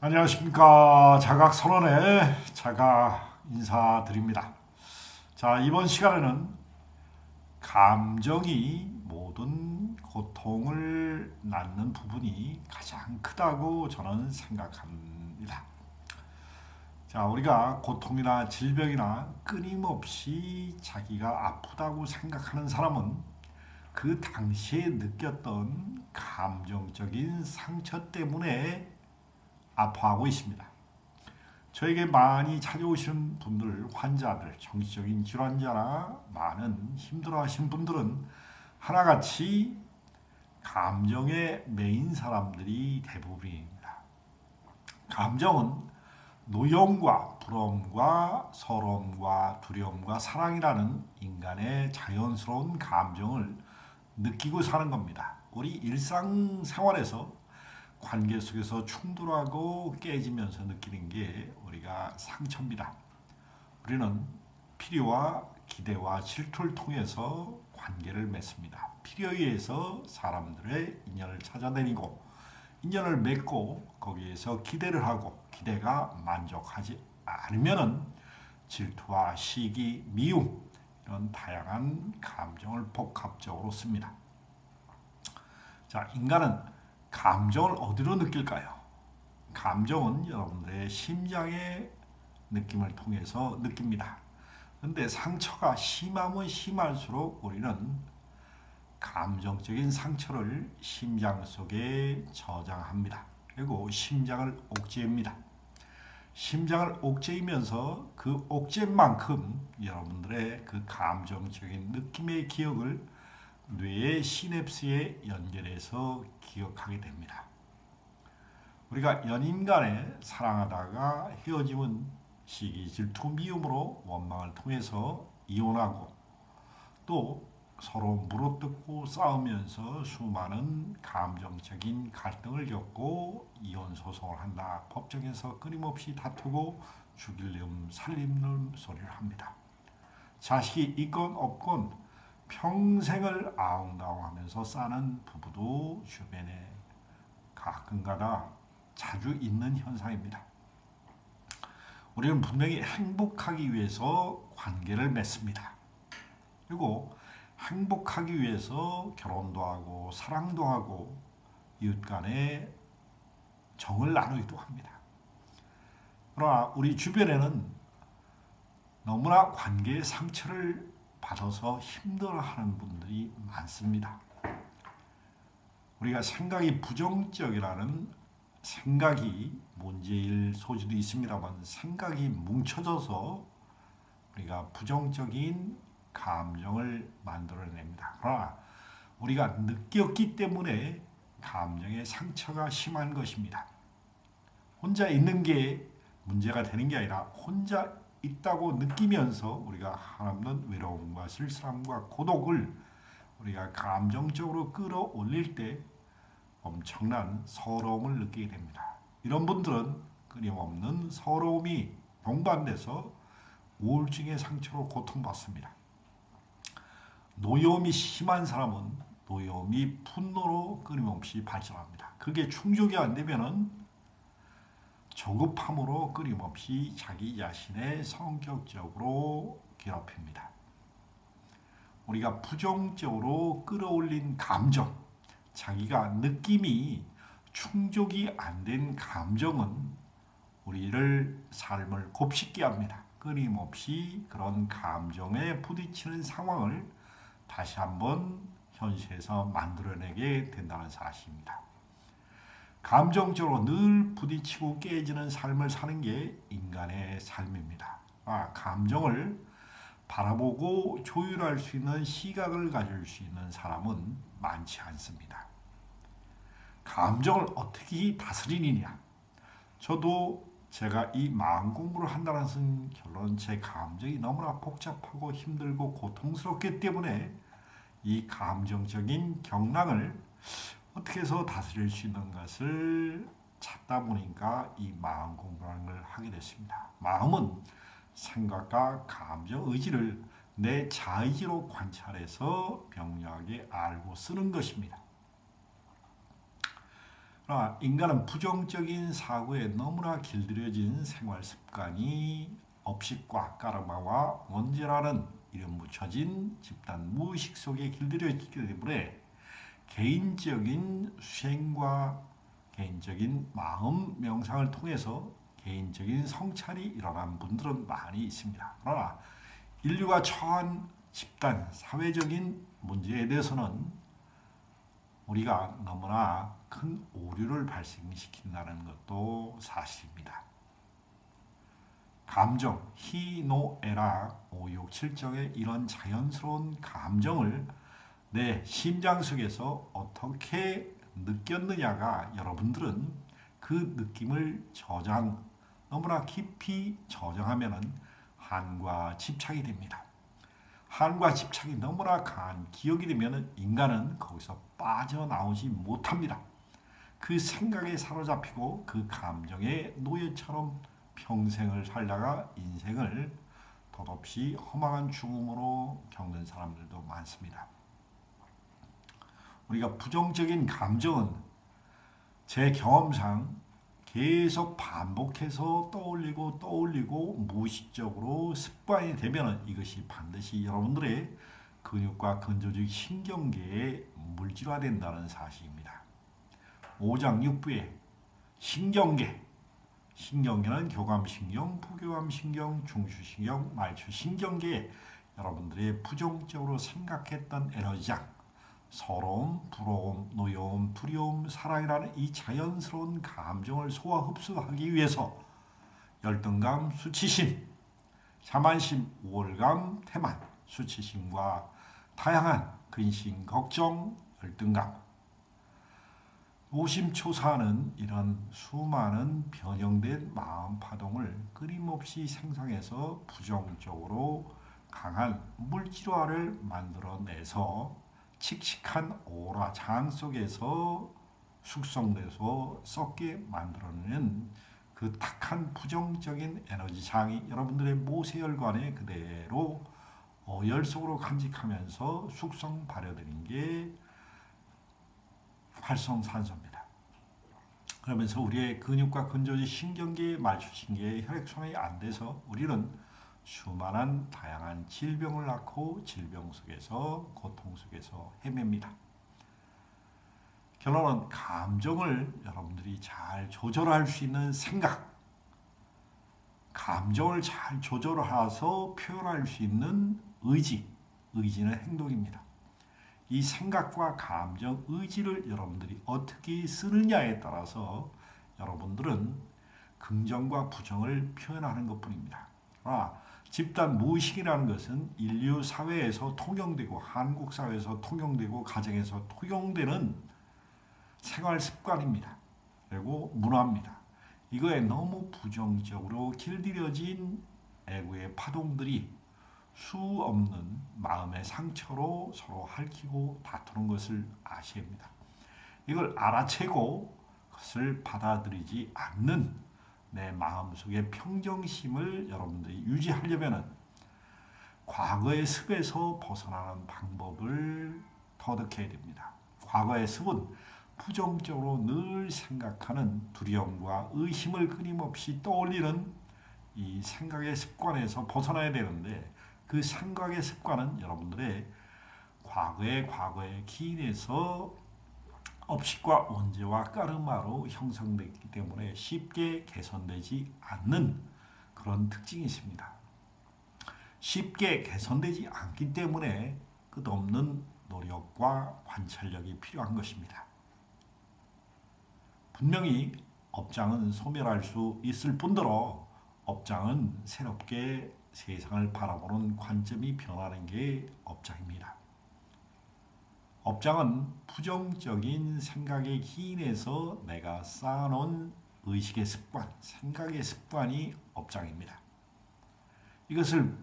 안녕하십니까. 자각선언의 자각 인사드립니다. 자, 이번 시간에는 감정이 모든 고통을 낳는 부분이 가장 크다고 저는 생각합니다. 자, 우리가 고통이나 질병이나 끊임없이 자기가 아프다고 생각하는 사람은 그 당시에 느꼈던 감정적인 상처 때문에 아파하고 있습니다. 저에게 많이 찾아오시는 분들, 환자들, 정신적인 질환자나 많은 힘들어하시는 분들은 하나같이 감정에 매인 사람들이 대부분입니다. 감정은 노여움과 부러움과 서러움과 두려움과 사랑이라는 인간의 자연스러운 감정을 느끼고 사는 겁니다. 우리 일상생활에서 관계 속에서 충돌하고 깨지면서 느끼는 게 우리가 상처입니다. 우리는 필요와 기대와 질투를 통해서 관계를 맺습니다. 필요에 의해서 사람들의 인연을 찾아내고 인연을 맺고 거기에서 기대를 하고 기대가 만족하지 않으면은 질투와 시기, 미움 이런 다양한 감정을 복합적으로 씁니다. 자, 인간은 감정을 어디로 느낄까요? 감정은 여러분들의 심장의 느낌을 통해서 느낍니다. 그런데 상처가 심하면 심할수록 우리는 감정적인 상처를 심장 속에 저장합니다. 그리고 심장을 옥죄입니다. 심장을 옥죄이면서 그 옥죄만큼 여러분들의 그 감정적인 느낌의 기억을 뇌의 시냅스에 연결해서 기억하게 됩니다. 우리가 연인 간에 사랑하다가 헤어짐은 시기, 질투, 미움으로 원망을 통해서 이혼하고 또 서로 물어뜯고 싸우면서 수많은 감정적인 갈등을 겪고 이혼 소송을 한다. 법정에서 끊임없이 다투고 죽일름 살림름 소리를 합니다. 자식이 있건 없건 평생을 아웅다웅하면서 사는 부부도 주변에 가끔가다 자주 있는 현상입니다. 우리는 분명히 행복하기 위해서 관계를 맺습니다. 그리고 행복하기 위해서 결혼도 하고 사랑도 하고 이웃 간에 정을 나누기도 합니다. 그러나 우리 주변에는 너무나 관계의 상처를 받아서 힘들어하는 분들이 많습니다. 우리가 생각이 부정적이라는 생각이 문제일 소지도 있습니다만 생각이 뭉쳐져서 우리가 부정적인 감정을 만들어냅니다. 그러나 우리가 느꼈기 때문에 감정의 상처가 심한 것입니다. 혼자 있는 게 문제가 되는 게 아니라 혼자 있다고 느끼면서 우리가 한없는 외로움과 쓸쓸함과 고독을 우리가 감정적으로 끌어올릴 때 엄청난 서러움을 느끼게 됩니다. 이런 분들은 끊임없는 서러움이 동반돼서 우울증의 상처로 고통받습니다. 노여움이 심한 사람은 노여움이 분노로 끊임없이 발전합니다. 그게 충족이 안 되면은 조급함으로 끊임없이 자기 자신의 성격적으로 괴롭힙니다. 우리가 부정적으로 끌어올린 감정, 자기가 느낌이 충족이 안 된 감정은 우리를 삶을 곱씹게 합니다. 끊임없이 그런 감정에 부딪히는 상황을 다시 한번 현실에서 만들어내게 된다는 사실입니다. 감정적으로 늘 부딪히고 깨지는 삶을 사는 게 인간의 삶입니다. 감정을 바라보고 조율할 수 있는 시각을 가질 수 있는 사람은 많지 않습니다. 감정을 어떻게 다스리느냐? 저도 제가 이 마음 공부를 한다는 결론, 제 감정이 너무나 복잡하고 힘들고 고통스럽기 때문에 이 감정적인 경랑을 어떻게 해서 다스릴 수 있는 것을 찾다 보니까 이 마음 공부라는 걸 하게 됐습니다. 마음은 생각과 감정, 의지를 내 자의지로 관찰해서 명료하게 알고 쓰는 것입니다. 그러나 인간은 부정적인 사고에 너무나 길들여진 생활 습관이 업식과 까르마와 원죄라는 이름 붙여진 집단 무의식 속에 길들여지기 때문에 개인적인 수행과 개인적인 마음 명상을 통해서 개인적인 성찰이 일어난 분들은 많이 있습니다. 그러나 인류가 처한 집단 사회적인 문제에 대해서는 우리가 너무나 큰 오류를 발생시킨다는 것도 사실입니다. 감정, 희노애락, 오욕칠정의 이런 자연스러운 감정을 내 심장 속에서 어떻게 느꼈느냐가 여러분들은 그 느낌을 너무나 깊이 저장하면 한과 집착이 됩니다. 한과 집착이 너무나 강한 기억이 되면 인간은 거기서 빠져나오지 못합니다. 그 생각에 사로잡히고 그 감정의 노예처럼 평생을 살다가 인생을 덧없이 허망한 죽음으로 겪는 사람들도 많습니다. 우리가 부정적인 감정은 제 경험상 계속 반복해서 떠올리고 무의식적으로 습관이 되면 이것이 반드시 여러분들의 근육과 근조직 신경계에 물질화된다는 사실입니다. 5장 6부에 신경계는 교감신경, 부교감신경, 중추신경, 말초신경계에 여러분들의 부정적으로 생각했던 에너지장, 서러움, 부러움, 노여움, 두려움, 사랑이라는 이 자연스러운 감정을 소화 흡수하기 위해서 열등감, 수치심, 자만심, 우월감, 태만, 수치심과 다양한 근심, 걱정, 열등감, 노심초사하는 이런 수많은 변형된 마음 파동을 끊임없이 생성해서 부정적으로 강한 물질화를 만들어내서 칙칙한 오라 장 속에서 숙성돼서 썩게 만들어내는 그 탁한 부정적인 에너지 장이 여러분들의 모세혈관에 그대로 어혈 속으로 간직하면서 숙성 발효되는 게 활성산소입니다. 그러면서 우리의 근육과 근조직 신경계, 말초신계의 혈액순환이 안 돼서 우리는 수많은 다양한 질병을 낳고 질병 속에서 고통 속에서 헤맵니다. 결론은 감정을 여러분들이 잘 조절할 수 있는 생각, 감정을 잘 조절해서 표현할 수 있는 의지는 행동입니다. 이 생각과 감정, 의지를 여러분들이 어떻게 쓰느냐에 따라서 여러분들은 긍정과 부정을 표현하는 것뿐입니다. 집단 무의식이라는 것은 인류 사회에서 통용되고 한국 사회에서 통용되고 가정에서 통용되는 생활 습관입니다. 그리고 문화입니다. 이거에 너무 부정적으로 길들여진 애구의 파동들이 수 없는 마음의 상처로 서로 핥히고 다투는 것을 아셔야 합니다. 이걸 알아채고 그것을 받아들이지 않는 내 마음속의 평정심을 여러분들이 유지하려면 과거의 습에서 벗어나는 방법을 터득해야 됩니다. 과거의 습은 부정적으로 늘 생각하는 두려움과 의심을 끊임없이 떠올리는 이 생각의 습관에서 벗어나야 되는데 그 생각의 습관은 여러분들의 과거의 기인에서 업식과 원죄와 까르마로 형성되기 때문에 쉽게 개선되지 않는 그런 특징이 있습니다. 쉽게 개선되지 않기 때문에 끝없는 노력과 관찰력이 필요한 것입니다. 분명히 업장은 소멸할 수 있을 뿐더러 업장은 새롭게 세상을 바라보는 관점이 변하는 게 업장입니다. 업장은 부정적인 생각에 기인해서 내가 쌓아놓은 의식의 습관, 생각의 습관이 업장입니다. 이것을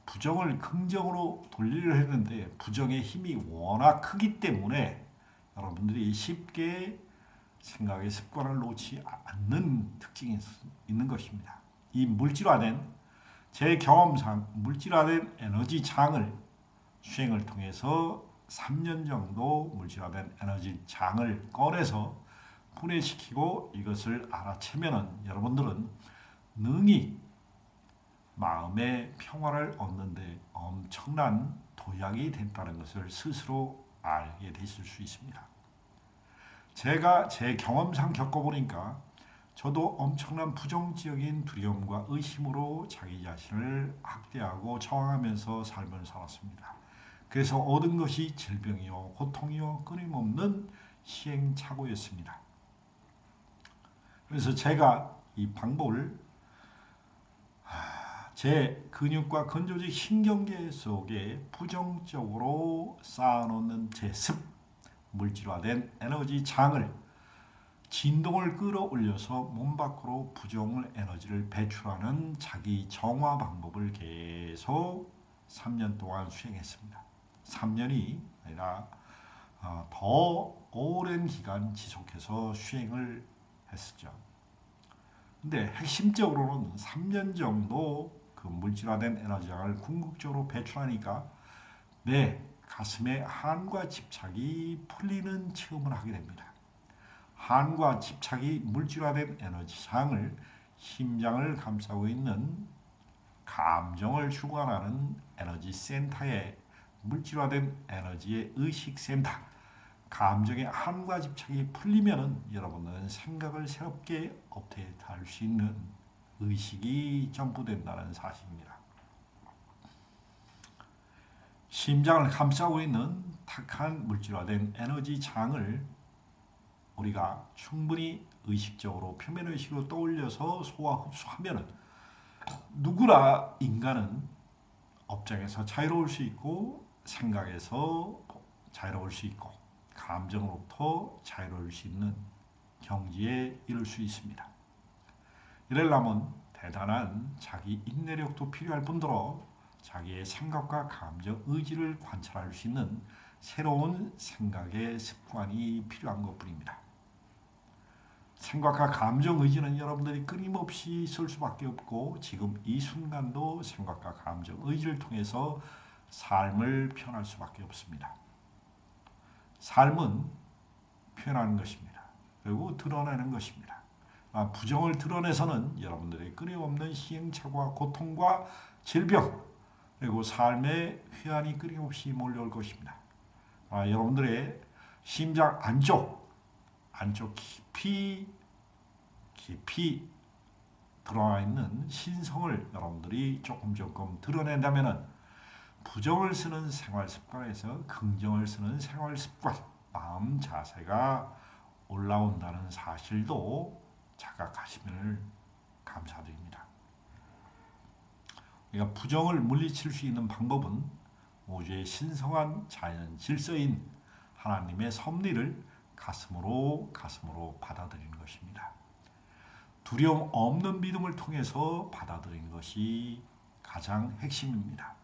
부정을 긍정으로 돌리려 했는데 부정의 힘이 워낙 크기 때문에 여러분들이 쉽게 생각의 습관을 놓지 않는 특징이 있는 것입니다. 이 제 경험상 물질화된 에너지 장을 수행을 통해서 3년 정도 물질화된 에너지 장을 꺼내서 분해시키고 이것을 알아채면은 여러분들은 능히 마음의 평화를 얻는데 엄청난 도약이 된다는 것을 스스로 알게 되실 수 있습니다. 제가 제 경험상 겪어보니까 저도 엄청난 부정적인 두려움과 의심으로 자기 자신을 학대하고 저항하면서 삶을 살았습니다. 그래서 얻은 것이 질병이요 고통이요 끊임없는 시행착오였습니다. 그래서 제가 이 방법을 제 근육과 근조직 신경계 속에 부정적으로 쌓아놓는 제 물질화된 에너지 장을 진동을 끌어올려서 몸 밖으로 부정 에너지를 배출하는 자기 정화 방법을 계속 3년 동안 수행했습니다. 3년이 아니라 더 오랜 기간 지속해서 수행을 했었죠. 근데 핵심적으로는 3년 정도 그 물질화된 에너지장을 궁극적으로 배출하니까 내 가슴에 한과 집착이 풀리는 체험을 하게 됩니다. 한과 집착이 물질화된 에너지장을 심장을 감싸고 있는 감정을 주관하는 에너지 센터에 물질화된 에너지의 의식센터, 감정의 한과 집착이 풀리면은 여러분은 생각을 새롭게 업데이트할 수 있는 의식이 전부된다는 사실입니다. 심장을 감싸고 있는 탁한 물질화된 에너지 장을 우리가 충분히 의식적으로 표면의식으로 떠올려서 소화 흡수하면은 누구나 인간은 업장에서 자유로울 수 있고 생각에서 자유로울 수 있고 감정으로부터 자유로울 수 있는 경지에 이룰 수 있습니다. 이러려면 대단한 자기 인내력도 필요할 뿐더러 자기의 생각과 감정, 의지를 관찰할 수 있는 새로운 생각의 습관이 필요한 것뿐입니다. 생각과 감정, 의지는 여러분들이 끊임없이 쓸 수밖에 없고 지금 이 순간도 생각과 감정, 의지를 통해서 삶을 표현할 수밖에 없습니다. 삶은 표현하는 것입니다. 그리고 드러내는 것입니다. 부정을 드러내서는 여러분들의 끊임없는 시행착오와 고통과 질병 그리고 삶의 회한이 끊임없이 몰려올 것입니다. 여러분들의 심장 안쪽 깊이 드러나 있는 신성을 여러분들이 조금 드러낸다면 부정을 쓰는 생활 습관에서 긍정을 쓰는 생활 습관, 마음 자세가 올라온다는 사실도 자각하시면 감사드립니다. 우리가 부정을 물리칠 수 있는 방법은 우주의 신성한 자연 질서인 하나님의 섭리를 가슴으로 받아들이는 것입니다. 두려움 없는 믿음을 통해서 받아들이는 것이 가장 핵심입니다.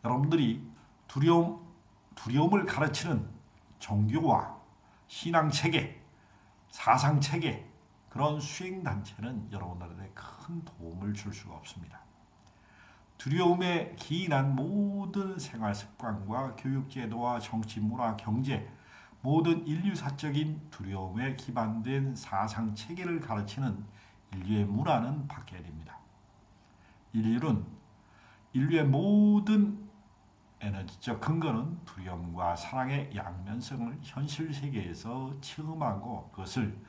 여러분들이 두려움을 가르치는 종교와 신앙체계, 사상체계, 그런 수행단체는 여러분들에게 큰 도움을 줄 수가 없습니다. 두려움에 기인한 모든 생활습관과 교육제도와 정치, 문화, 경제, 모든 인류사적인 두려움에 기반된 사상체계를 가르치는 인류의 문화는 바뀌어야 됩니다. 인류의 모든 에너지적 근거는 두려움과 사랑의 양면성을 현실 세계에서 체험하고 그것을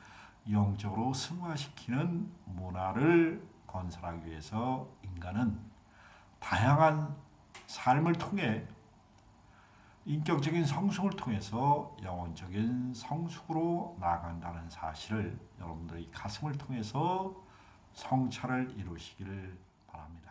영적으로 승화시키는 문화를 건설하기 위해서 인간은 다양한 삶을 통해 인격적인 성숙을 통해서 영혼적인 성숙으로 나아간다는 사실을 여러분들의 가슴을 통해서 성찰을 이루시기를 바랍니다.